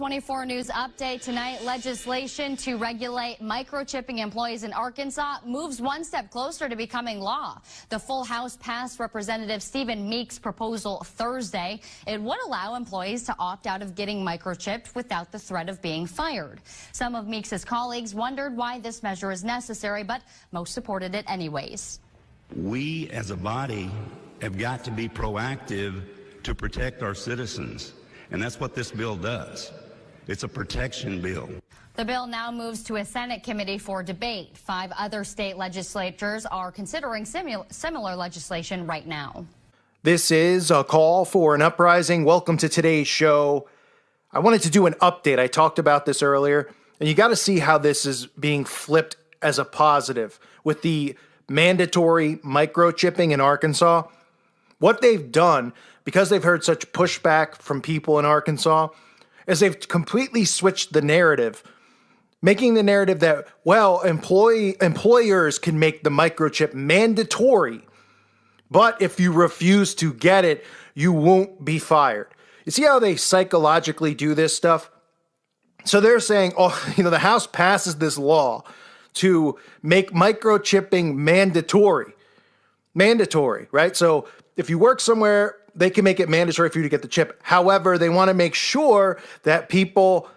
24 News update tonight. Legislation to regulate microchipping employees in Arkansas moves one step closer to becoming law. The full House passed Representative Stephen Meek's proposal Thursday. It would allow employees to opt out of getting microchipped without the threat of being fired. Some of Meek's colleagues wondered why this measure is necessary, but most supported it anyways. We as a body have got to be proactive to protect our citizens, and that's what this bill does. It's a protection bill. The bill now moves to a Senate committee for debate. 5 other state legislatures are considering similar legislation right now. This is a call for an uprising. Welcome to today's show. I wanted to do an update. I talked about this earlier, and you got to see how this is being flipped as a positive with the mandatory microchipping in Arkansas. What they've done, because they've heard such pushback from people in Arkansas, is they've completely switched the narrative, making the narrative that, well, employers can make the microchip mandatory, but if you refuse to get it, you won't be fired. You see how they psychologically do this stuff? So they're saying, the House passes this law to make microchipping mandatory. Mandatory, right? So if you work somewhere, they can make it mandatory for you to get the chip. However, they want to make sure that people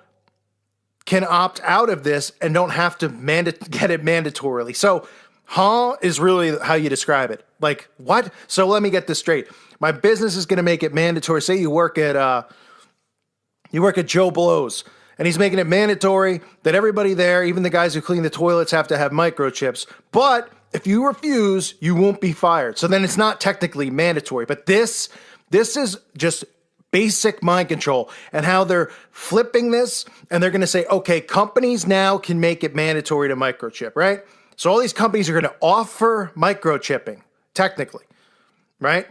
can opt out of this and don't have to get it mandatorily. So, is really how you describe it. Like, what? So let me get this straight. My business is going to make it mandatory. Say you work at Joe Blow's, and he's making it mandatory that everybody there, even the guys who clean the toilets, have to have microchips. But if you refuse, you won't be fired. So then it's not technically mandatory. But this is just basic mind control, and how they're flipping this, and they're going to say, okay, companies now can make it mandatory to microchip, right? So all these companies are going to offer microchipping, technically, right?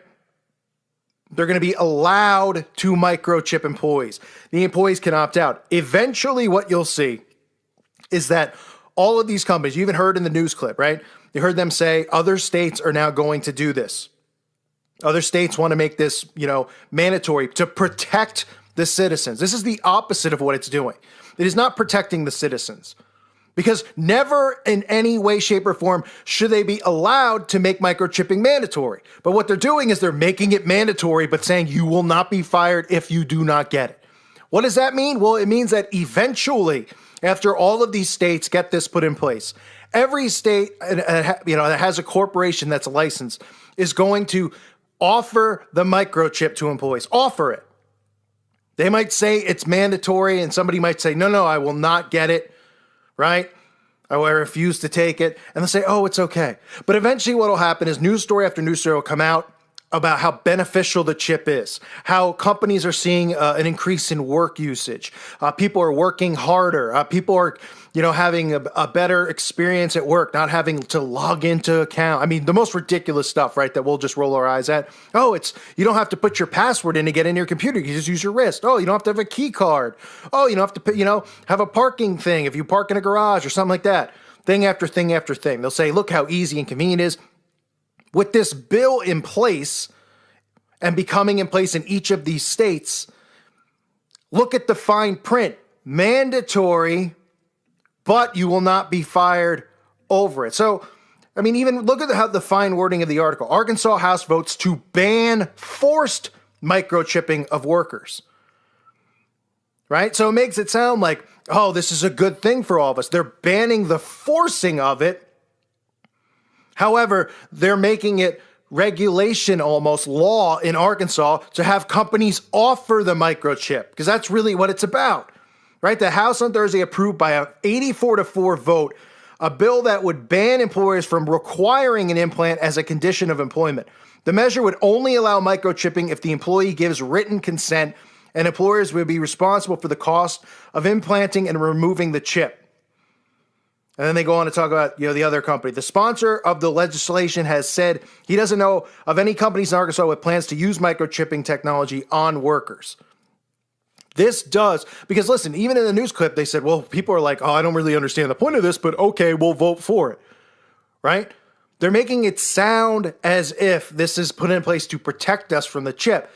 They're going to be allowed to microchip employees. The employees can opt out. Eventually, what you'll see is that all of these companies, you even heard in the news clip, right? You heard them say other states are now going to do this. Other states want to make this, mandatory to protect the citizens. This is the opposite of what it's doing. It is not protecting the citizens, because never in any way, shape, or form should they be allowed to make microchipping mandatory. But what they're doing is they're making it mandatory, but saying you will not be fired if you do not get it. What does that mean? Well, it means that eventually, after all of these states get this put in place, every state that has a corporation that's licensed is going to offer the microchip to employees. Offer it. They might say it's mandatory, and somebody might say, no, I will not get it. Right? I refuse to take it. And they'll say, oh, it's okay. But eventually what will happen is news story after news story will come out about how beneficial the chip is, how companies are seeing an increase in work usage. People are working harder. People are, having a better experience at work, not having to log into account. I mean, the most ridiculous stuff, right, that we'll just roll our eyes at. Oh, you don't have to put your password in to get in your computer. You just use your wrist. Oh, you don't have to have a key card. Oh, you don't have to put, have a parking thing if you park in a garage or something like that. Thing after thing after thing. They'll say, look how easy and convenient it is. With this bill in place and becoming in place in each of these states, look at the fine print. Mandatory, but you will not be fired over it. So, even look at how the fine wording of the article. Arkansas House votes to ban forced microchipping of workers. Right? So it makes it sound like, oh, this is a good thing for all of us. They're banning the forcing of it. However, they're making it regulation, almost law in Arkansas, to have companies offer the microchip, because that's really what it's about, right? The House on Thursday approved by an 84-4 vote a bill that would ban employers from requiring an implant as a condition of employment. The measure would only allow microchipping if the employee gives written consent, and employers would be responsible for the cost of implanting and removing the chip. And then they go on to talk about, the other company. The sponsor of the legislation has said he doesn't know of any companies in Arkansas with plans to use microchipping technology on workers. This does, because listen, even in the news clip, they said, well, people are like, oh, I don't really understand the point of this, but okay, we'll vote for it, right? They're making it sound as if this is put in place to protect us from the chip.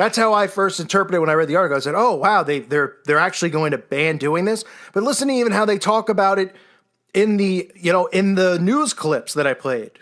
That's how I first interpreted it when I read the article. I said, "Oh wow, they're actually going to ban doing this." But listen to even how they talk about it in the news clips that I played.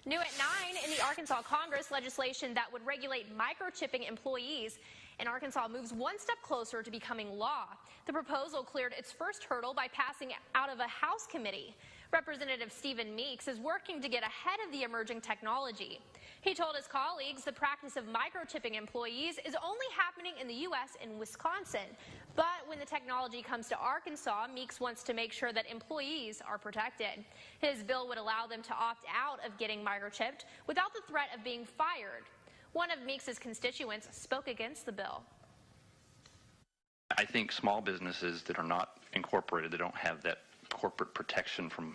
New at 9 in the Arkansas Congress, legislation that would regulate microchipping employees in Arkansas moves one step closer to becoming law. The proposal cleared its first hurdle by passing out of a House committee. Representative Stephen Meeks is working to get ahead of the emerging technology. He told his colleagues the practice of microchipping employees is only happening in the U.S. and Wisconsin. But when the technology comes to Arkansas, Meeks wants to make sure that employees are protected. His bill would allow them to opt out of getting microchipped without the threat of being fired. One of Meeks' constituents spoke against the bill. I think small businesses that are not incorporated, that don't have that corporate protection from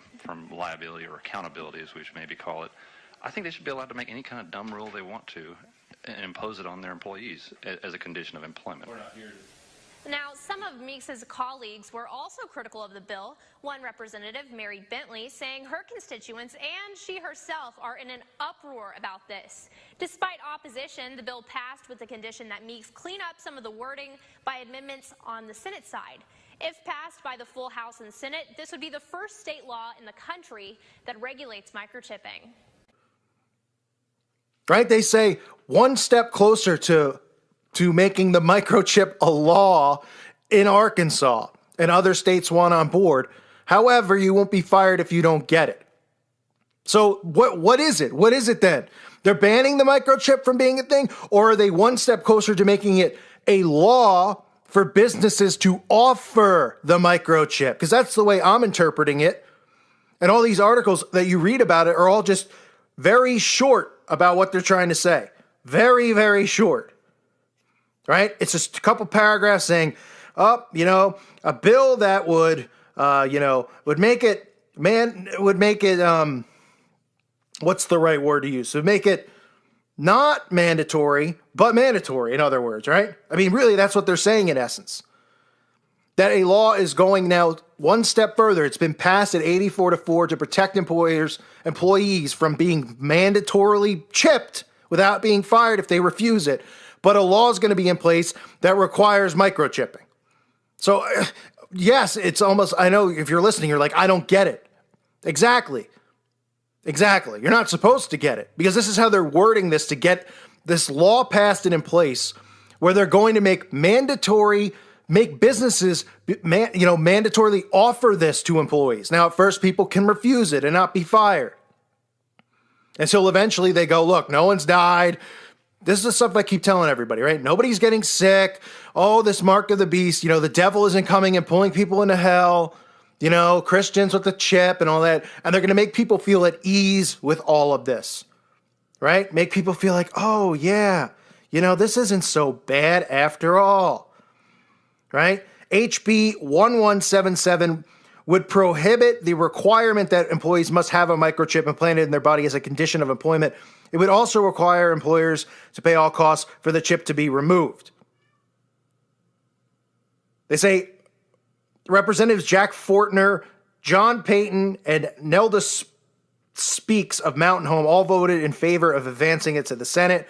liability or accountability, as we should maybe call it, I think they should be allowed to make any kind of dumb rule they want to and impose it on their employees as a condition of employment. We're not here to... Now, some of Meeks' colleagues were also critical of the bill. One representative, Mary Bentley, saying her constituents and she herself are in an uproar about this. Despite opposition, the bill passed with the condition that Meeks clean up some of the wording by amendments on the Senate side. If passed by the full House and Senate, this would be the first state law in the country that regulates microchipping. Right? They say one step closer to making the microchip a law in Arkansas, and other states want on board. However, you won't be fired if you don't get it. So what is it? What is it then? They're banning the microchip from being a thing, or are they one step closer to making it a law for businesses to offer the microchip? Because that's the way I'm interpreting it. And all these articles that you read about it are all just very short about what they're trying to say. Very, very short. Right? It's just a couple paragraphs saying, a bill that would make it, what's the right word to use? Would make it not mandatory, but mandatory, in other words, right? I mean, really, that's what they're saying in essence. That a law is going now one step further. It's been passed at 84-4 to protect employees from being mandatorily chipped without being fired if they refuse it. But a law is going to be in place that requires microchipping. So, yes, it's almost, I know if you're listening, you're like, I don't get it. Exactly. You're not supposed to get it because this is how they're wording this to get this law passed and in place where they're going to make businesses, mandatorily offer this to employees. Now, at first, people can refuse it and not be fired. Until eventually they go, look, no one's died. This is the stuff I keep telling everybody, right? Nobody's getting sick. Oh, this mark of the beast. The devil isn't coming and pulling people into hell. Christians with the chip and all that. And they're going to make people feel at ease with all of this, right? Make people feel like, oh, yeah, this isn't so bad after all, right? HB 1177 would prohibit the requirement that employees must have a microchip implanted in their body as a condition of employment. It would also require employers to pay all costs for the chip to be removed. They say Representatives Jack Fortner, John Payton, and Nelda Speaks of Mountain Home all voted in favor of advancing it to the Senate.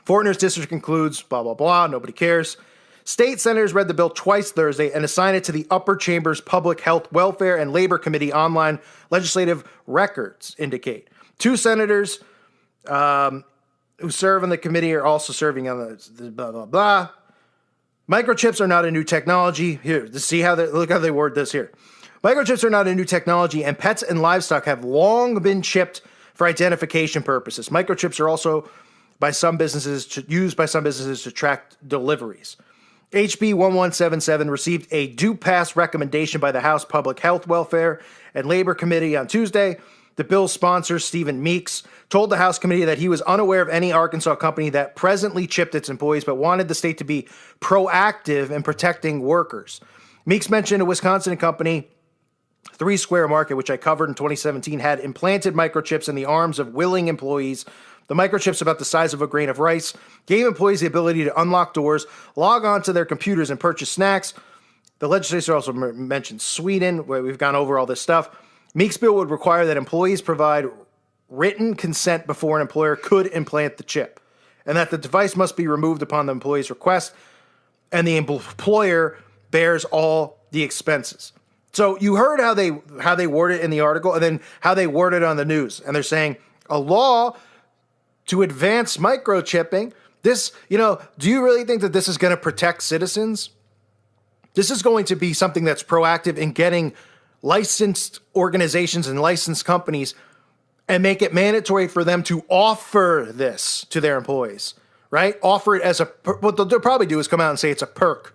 Fortner's district includes blah, blah, blah. Nobody cares. State senators read the bill twice Thursday and assigned it to the upper chamber's Public Health, Welfare, and Labor Committee online legislative records indicate. Two senators who serve on the committee are also serving on the blah, blah, blah. Microchips are not a new technology. Here, look how they word this here. Microchips are not a new technology, and pets and livestock have long been chipped for identification purposes. Microchips are also used by some businesses to track deliveries. HB 1177 received a due pass recommendation by the House Public Health, Welfare, and Labor Committee on Tuesday. The bill's sponsor, Stephen Meeks, told the House committee that he was unaware of any Arkansas company that presently chipped its employees, but wanted the state to be proactive in protecting workers. Meeks mentioned a Wisconsin company, 3 Square Market, which I covered in 2017, had implanted microchips in the arms of willing employees. The microchips, about the size of a grain of rice, gave employees the ability to unlock doors, log on to their computers, and purchase snacks. The legislature also mentioned Sweden, where we've gone over all this stuff. Meeks' bill would require that employees provide written consent before an employer could implant the chip. and that the device must be removed upon the employee's request, and the employer bears all the expenses. So you heard how they word it in the article, and then how they word it on the news. And they're saying a law to advance microchipping. This, do you really think that this is going to protect citizens? This is going to be something that's proactive in getting licensed organizations and licensed companies and make it mandatory for them to offer this to their employees, right? Offer it as what they'll probably do is come out and say it's a perk.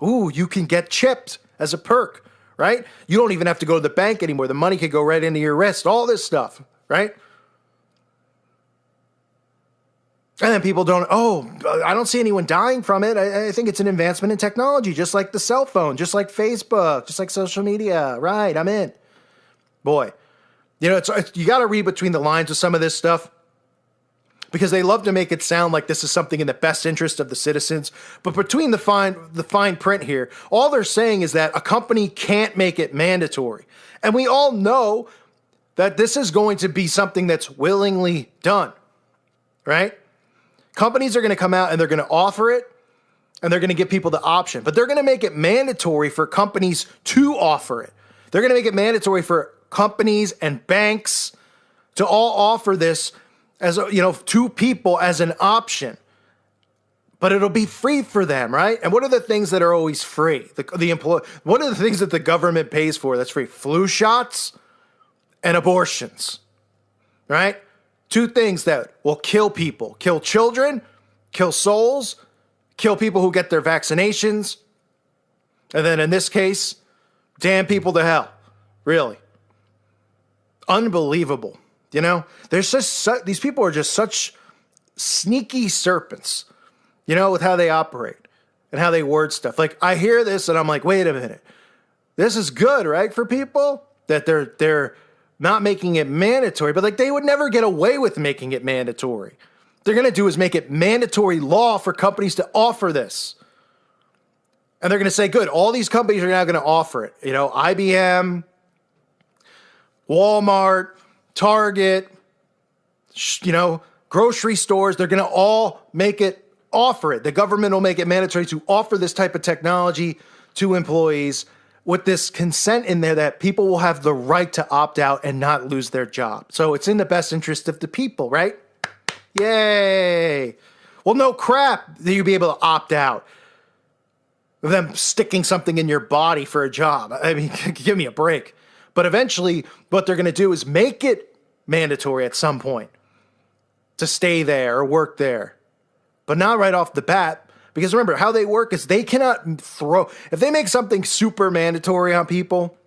Ooh, you can get chipped as a perk, right? You don't even have to go to the bank anymore. The money could go right into your wrist, all this stuff, right? And then people I don't see anyone dying from it. I think it's an advancement in technology, just like the cell phone, just like Facebook, just like social media. Right, I'm in. Boy, you got to read between the lines with some of this stuff, because they love to make it sound like this is something in the best interest of the citizens. But between the fine print here, all they're saying is that a company can't make it mandatory. And we all know that this is going to be something that's willingly done, right? Companies are going to come out and they're going to offer it, and they're going to give people the option. But they're going to make it mandatory for companies to offer it. They're going to make it mandatory for companies and banks to all offer this as to people as an option. But it'll be free for them, right? And what are the things that are always free? What are the things that the government pays for that's free? Flu shots and abortions, right? Two things that will kill people: kill children, kill souls, kill people who get their vaccinations, and then in this case, damn people to hell. Really. Unbelievable. There's just these people are just such sneaky serpents, with how they operate and how they word stuff. Like, I hear this and I'm like, wait a minute. This is good, right? For people that they're not making it mandatory, but they would never get away with making it mandatory. What they're going to do is make it mandatory law for companies to offer this. And they're going to say, good, all these companies are now going to offer it. IBM, Walmart, Target, grocery stores, they're going to all offer it. The government will make it mandatory to offer this type of technology to employees, with this consent in there that people will have the right to opt out and not lose their job. So it's in the best interest of the people, right? Yay. Well, no crap that you'd be able to opt out of them sticking something in your body for a job. I mean, give me a break. But eventually, what they're going to do is make it mandatory at some point to stay there or work there. But not right off the bat. Because remember, how they work is they cannot if they make something super mandatory on people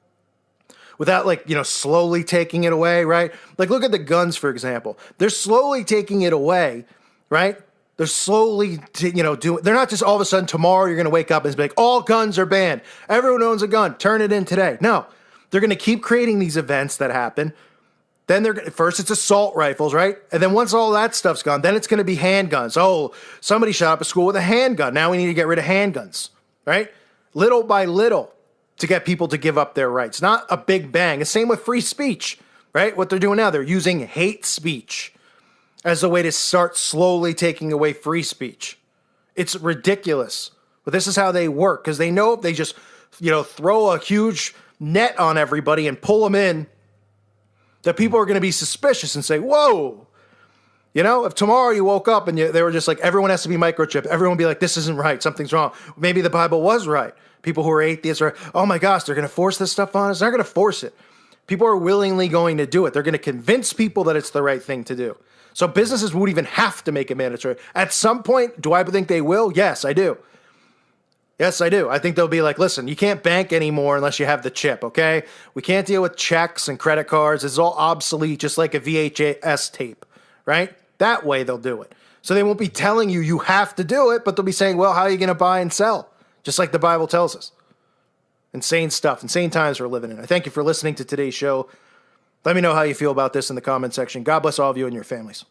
without slowly taking it away, right? Like, look at the guns, for example. They're slowly taking it away, right? They're slowly, they're not just all of a sudden tomorrow you're going to wake up and be like, all guns are banned. Everyone owns a gun. Turn it in today. No, they're going to keep creating these events that happen. Then first it's assault rifles, right? And then once all that stuff's gone, then it's going to be handguns. Oh, somebody shot up a school with a handgun. Now we need to get rid of handguns, right? Little by little to get people to give up their rights. Not a big bang. The same with free speech, right? What they're doing now, they're using hate speech as a way to start slowly taking away free speech. It's ridiculous. But this is how they work, because they know if they just, throw a huge net on everybody and pull them in, that people are going to be suspicious and say, whoa, if tomorrow you woke up and they were just like, everyone has to be microchipped, everyone would be like, this isn't right, something's wrong. Maybe the Bible was right. People who are atheists are, oh my gosh, they're going to force this stuff on us. They're not going to force it. People are willingly going to do it. They're going to convince people that it's the right thing to do. So businesses won't even have to make it mandatory. At some point, do I think they will? Yes, I do. Yes, I do. I think they'll be like, listen, you can't bank anymore unless you have the chip, okay? We can't deal with checks and credit cards. It's all obsolete, just like a VHS tape, right? That way they'll do it. So they won't be telling you have to do it, but they'll be saying, well, how are you going to buy and sell? Just like the Bible tells us. Insane stuff, insane times we're living in. I thank you for listening to today's show. Let me know how you feel about this in the comment section. God bless all of you and your families.